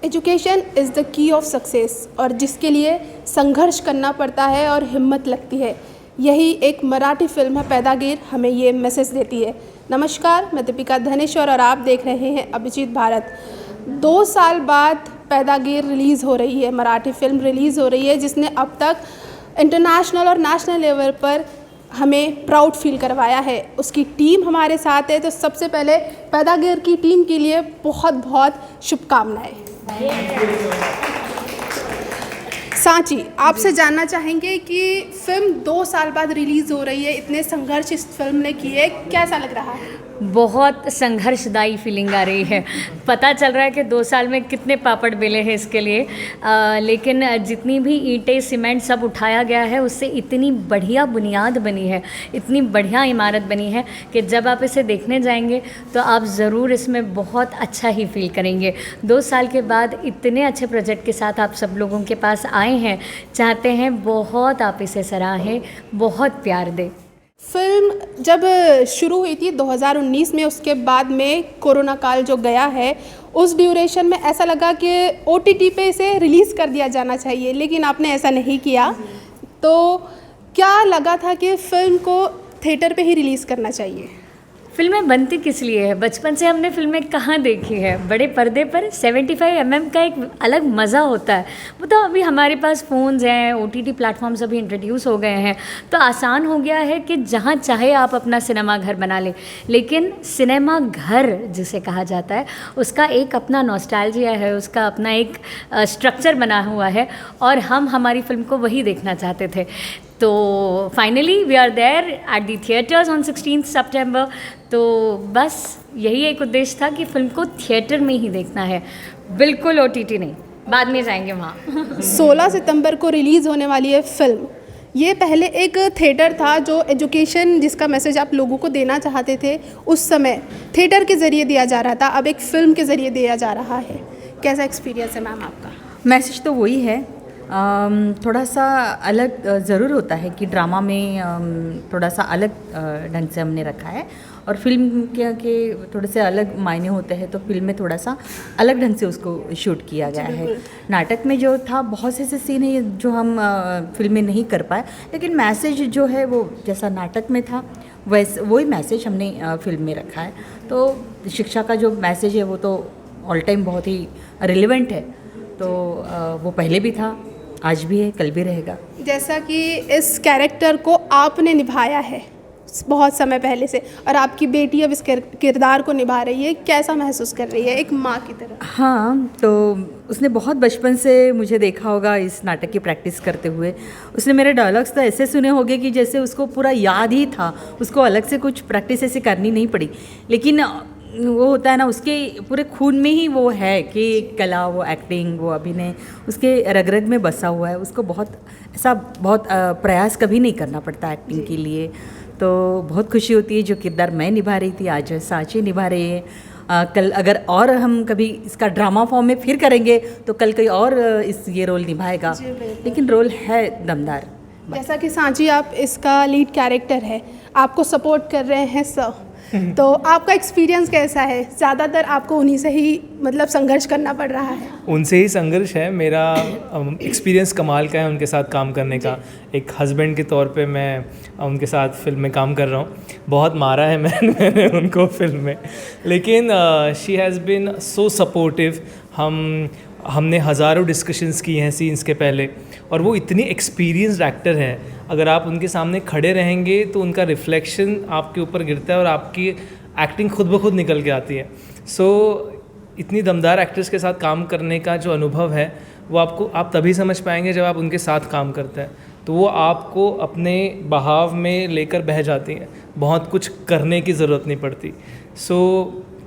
Education is the key of success, और जिसके लिए संघर्ष करना पड़ता है और हिम्मत लगती है, यही एक मराठी फिल्म है पैदागीर हमें ये मैसेज देती है। नमस्कार, मैं दीपिका धनेश्वर और आप देख रहे हैं अभिजीत भारत। 2 साल बाद पैदागीर रिलीज़ हो रही है, मराठी फिल्म रिलीज़ हो रही है, जिसने अब तक इंटरनेशनल और नेशनल लेवल पर हमें प्राउड फील करवाया है। उसकी टीम हमारे साथ है, तो सबसे पहले पैदागीर की टीम के लिए बहुत बहुत शुभकामनाएं। सांची, आपसे जानना चाहेंगे कि फिल्म 2 साल बाद रिलीज़ हो रही है, इतने संघर्ष इस फिल्म ने किए, कैसा लग रहा है? बहुत संघर्षदायी फीलिंग आ रही है। पता चल रहा है कि 2 साल में कितने पापड़ बेले हैं इसके लिए, लेकिन जितनी भी ईंटें सीमेंट सब उठाया गया है, उससे इतनी बढ़िया बुनियाद बनी है, इतनी बढ़िया इमारत बनी है कि जब आप इसे देखने जाएंगे तो आप ज़रूर इसमें बहुत अच्छा ही फील करेंगे। 2 साल के बाद इतने अच्छे प्रोजेक्ट के साथ आप सब लोगों के पास आए हैं, चाहते हैं बहुत आप इसे सराहें, बहुत प्यार दें। फिल्म जब शुरू हुई थी 2019 में, उसके बाद में कोरोना काल जो गया है, उस ड्यूरेशन में ऐसा लगा कि OTT पे इसे रिलीज़ कर दिया जाना चाहिए, लेकिन आपने ऐसा नहीं किया। तो क्या लगा था कि फ़िल्म को थिएटर पे ही रिलीज़ करना चाहिए? फिल्में बनती किस लिए है? बचपन से हमने फिल्में कहाँ देखी है? बड़े पर्दे पर 75 mm का एक अलग मज़ा होता है। वो तो अभी हमारे पास फ़ोन्स हैं, OTT प्लेटफॉर्म्स अभी इंट्रोड्यूस हो गए हैं, तो आसान हो गया है कि जहाँ चाहे आप अपना सिनेमा घर बना लें। लेकिन सिनेमा घर जिसे कहा जाता है, उसका एक अपना नॉस्टैल्जिया है, उसका अपना एक स्ट्रक्चर बना हुआ है, और हम हमारी फिल्म को वही देखना चाहते थे। तो finally we are there at the theatres on 16 सितंबर। तो बस यही एक उद्देश्य था कि फिल्म को थिएटर में ही देखना है, बिल्कुल OTT नहीं, बाद में जाएंगे वहाँ। 16 सितंबर को रिलीज़ होने वाली है फिल्म। ये पहले एक थिएटर था जो एजुकेशन जिसका मैसेज आप लोगों को देना चाहते थे, उस समय थिएटर के ज़रिए दिया जा रहा था, अब एक फ़िल्म के ज़रिए दिया जा रहा है। कैसा एक्सपीरियंस है मैम आपका? मैसेज तो वही है, थोड़ा सा अलग ज़रूर होता है कि ड्रामा में थोड़ा सा अलग ढंग से हमने रखा है, और फिल्म के थोड़े से अलग मायने होते हैं, तो फिल्म में थोड़ा सा अलग ढंग से उसको शूट किया गया है। नाटक में जो था, बहुत से ऐसे सीन है जो हम फिल्म में नहीं कर पाए, लेकिन मैसेज जो है वो जैसा नाटक में था वैसे वही मैसेज हमने फिल्म में रखा है। तो शिक्षा का जो मैसेज है वो तो ऑल टाइम बहुत ही रिलेवेंट है, तो वो पहले भी था, आज भी है, कल भी रहेगा। जैसा कि इस कैरेक्टर को आपने निभाया है बहुत समय पहले से, और आपकी बेटी अब इस किरदार को निभा रही है, कैसा महसूस कर रही है एक माँ की तरह? हाँ, तो उसने बहुत बचपन से मुझे देखा होगा इस नाटक की प्रैक्टिस करते हुए। उसने मेरे डायलॉग्स तो ऐसे सुने होंगे कि जैसे उसको पूरा याद ही था, उसको अलग से कुछ प्रैक्टिस ऐसे करनी नहीं पड़ी। लेकिन वो होता है ना, उसके पूरे खून में ही वो है कि कला, वो एक्टिंग, वो अभिनय उसके रग रग में बसा हुआ है। उसको बहुत प्रयास कभी नहीं करना पड़ता एक्टिंग के लिए। तो बहुत खुशी होती है, जो किरदार मैं निभा रही थी आज सांची निभा रही है। कल अगर और हम कभी इसका ड्रामा फॉर्म में फिर करेंगे तो कल कोई और ये रोल निभाएगा, लेकिन रोल है दमदार। जैसा कि सांची आप इसका लीड कैरेक्टर है, आपको सपोर्ट कर रहे हैं सर, तो आपका एक्सपीरियंस कैसा है? ज़्यादातर आपको उन्हीं से ही मतलब संघर्ष करना पड़ रहा है? उनसे ही संघर्ष है। मेरा एक्सपीरियंस कमाल का है उनके साथ काम करने का। एक हस्बैंड के तौर पे मैं उनके साथ फिल्म में काम कर रहा हूँ। बहुत मारा है मैंने उनको फिल्म में, लेकिन she has been so supportive. हमने हज़ारों डिस्कशंस की हैं सीन्स के पहले, और वो इतनी एक्सपीरियंस्ड एक्टर हैं, अगर आप उनके सामने खड़े रहेंगे तो उनका रिफ्लेक्शन आपके ऊपर गिरता है और आपकी एक्टिंग खुद ब खुद निकल के आती है। सो इतनी दमदार एक्ट्रेस के साथ काम करने का जो अनुभव है वो आप तभी समझ पाएंगे जब आप उनके साथ काम करते हैं। तो वो आपको अपने बहाव में लेकर बह जाती हैं, बहुत कुछ करने की ज़रूरत नहीं पड़ती। सो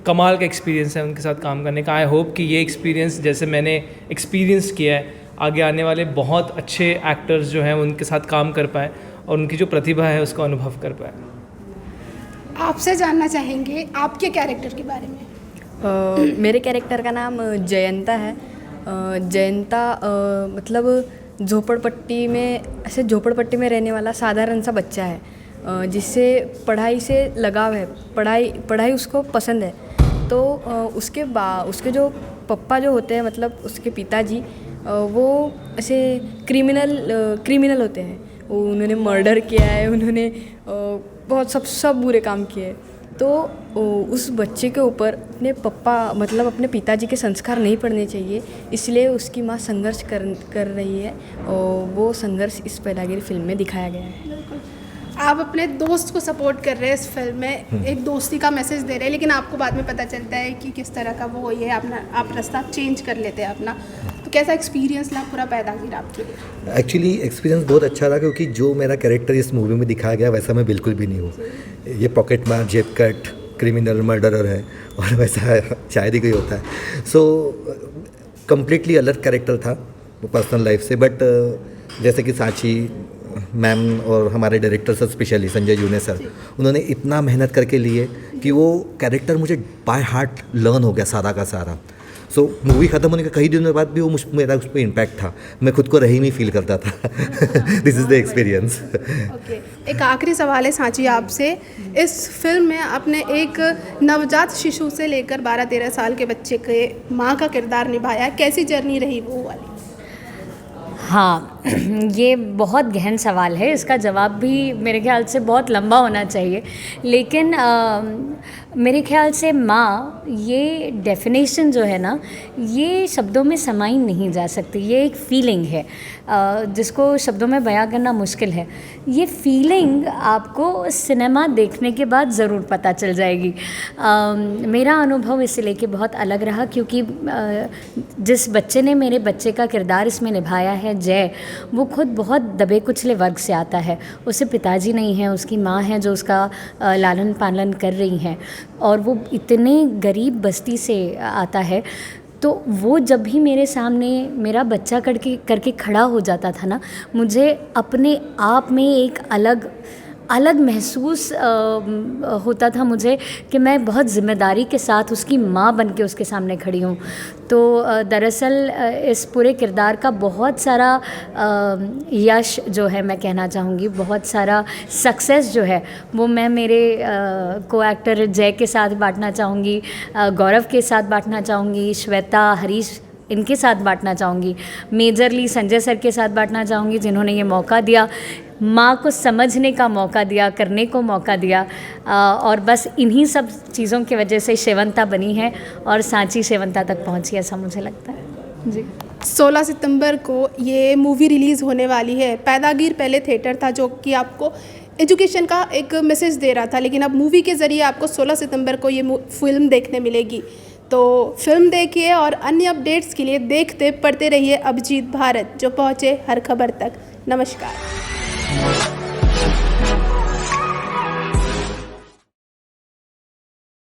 कमाल का एक्सपीरियंस है उनके साथ काम करने का। आई होप कि ये एक्सपीरियंस जैसे मैंने एक्सपीरियंस किया है, आगे आने वाले बहुत अच्छे एक्टर्स जो हैं उनके साथ काम कर पाएँ और उनकी जो प्रतिभा है उसको अनुभव कर पाएँ। आपसे जानना चाहेंगे आपके कैरेक्टर के बारे में। मेरे कैरेक्टर का नाम जयंता है। जयंता मतलब झोपड़पट्टी में रहने वाला साधारण सा बच्चा है, जिससे पढ़ाई से लगाव है, पढ़ाई उसको पसंद है। तो उसके जो पप्पा जो होते हैं, मतलब उसके पिताजी, वो ऐसे क्रिमिनल होते हैं। उन्होंने मर्डर किया है, उन्होंने बहुत सब बुरे काम किए हैं। तो उस बच्चे के ऊपर अपने पिताजी के संस्कार नहीं पड़ने चाहिए, इसलिए उसकी माँ संघर्ष कर रही है और वो संघर्ष इस पैदागिरी फिल्म में दिखाया गया है। आप अपने दोस्त को सपोर्ट कर रहे हैं इस फिल्म में, एक दोस्ती का मैसेज दे रहे हैं, लेकिन आपको बाद में पता चलता है कि किस तरह का वो ये आप रास्ता चेंज कर लेते हैं अपना। तो कैसा एक्सपीरियंस रहा पूरा पैदागिर आपके लिए? एक्चुअली एक्सपीरियंस बहुत अच्छा रहा, क्योंकि जो मेरा कैरेक्टर इस मूवी में दिखाया गया वैसा मैं बिल्कुल भी नहीं हूँ। ये पॉकेट मार, जेब कट, क्रिमिनल, मर्डरर है, और वैसा शायद ही कोई होता है। सो कम्प्लीटली अलग कैरेक्टर था पर्सनल लाइफ से। बट जैसे कि सांची मैम और हमारे डायरेक्टर सर, स्पेशली संजय जूने सर, उन्होंने इतना मेहनत करके लिए कि वो कैरेक्टर मुझे बाय हार्ट लर्न हो गया सारा का सारा। सो मूवी ख़त्म होने के कई दिनों बाद भी वो मेरा उस पर इम्पैक्ट था, मैं खुद को रहीम ही फील करता था। This is the experience. Okay, एक आखिरी सवाल है सांची आपसे। इस फिल्म में आपने एक नवजात शिशु से लेकर 12-13 साल के बच्चे के माँ का किरदार निभाया, कैसी जर्नी रही वो वाली? हाँ, ये बहुत गहन सवाल है, इसका जवाब भी मेरे ख्याल से बहुत लंबा होना चाहिए, लेकिन मेरे ख्याल से माँ, ये डेफिनेशन जो है ना, ये शब्दों में समाई नहीं जा सकती। ये एक फीलिंग है जिसको शब्दों में बयां करना मुश्किल है। ये फीलिंग आपको सिनेमा देखने के बाद ज़रूर पता चल जाएगी। मेरा अनुभव इसे लेके बहुत अलग रहा, क्योंकि जिस बच्चे ने मेरे बच्चे का किरदार इसमें निभाया है, जय, वो खुद बहुत दबे कुचले वर्ग से आता है। उसे पिताजी नहीं है, उसकी माँ है जो उसका लालन पालन कर रही हैं, और वो इतने गरीब बस्ती से आता है। तो वो जब भी मेरे सामने मेरा बच्चा करके खड़ा हो जाता था ना, मुझे अपने आप में एक अलग महसूस होता था मुझे कि मैं बहुत ज़िम्मेदारी के साथ उसकी माँ बन के उसके सामने खड़ी हूँ। तो दरअसल इस पूरे किरदार का बहुत सारा यश जो है, मैं कहना चाहूँगी, बहुत सारा सक्सेस जो है, वो मैं मेरे को एक्टर जय के साथ बांटना चाहूँगी, गौरव के साथ बांटना चाहूँगी, श्वेता, हरीश, इनके साथ बांटना चाहूँगी, मेजरली संजय सर के साथ बांटना चाहूँगी, जिन्होंने ये मौका दिया, माँ को समझने का मौका दिया, करने को मौका दिया। और बस इन्हीं सब चीज़ों की वजह से शेवंता बनी है और सांची शेवंता तक पहुँची, ऐसा मुझे लगता है जी। 16 सितंबर को ये मूवी रिलीज़ होने वाली है। पैदागिर पहले थिएटर था जो कि आपको एजुकेशन का एक मैसेज दे रहा था, लेकिन अब मूवी के ज़रिए आपको 16 सितंबर को ये फिल्म देखने मिलेगी। तो फिल्म देखिए और अन्य अपडेट्स के लिए देखते पढ़ते रहिए अभिजीत भारत, जो पहुँचे हर खबर तक। नमस्कार।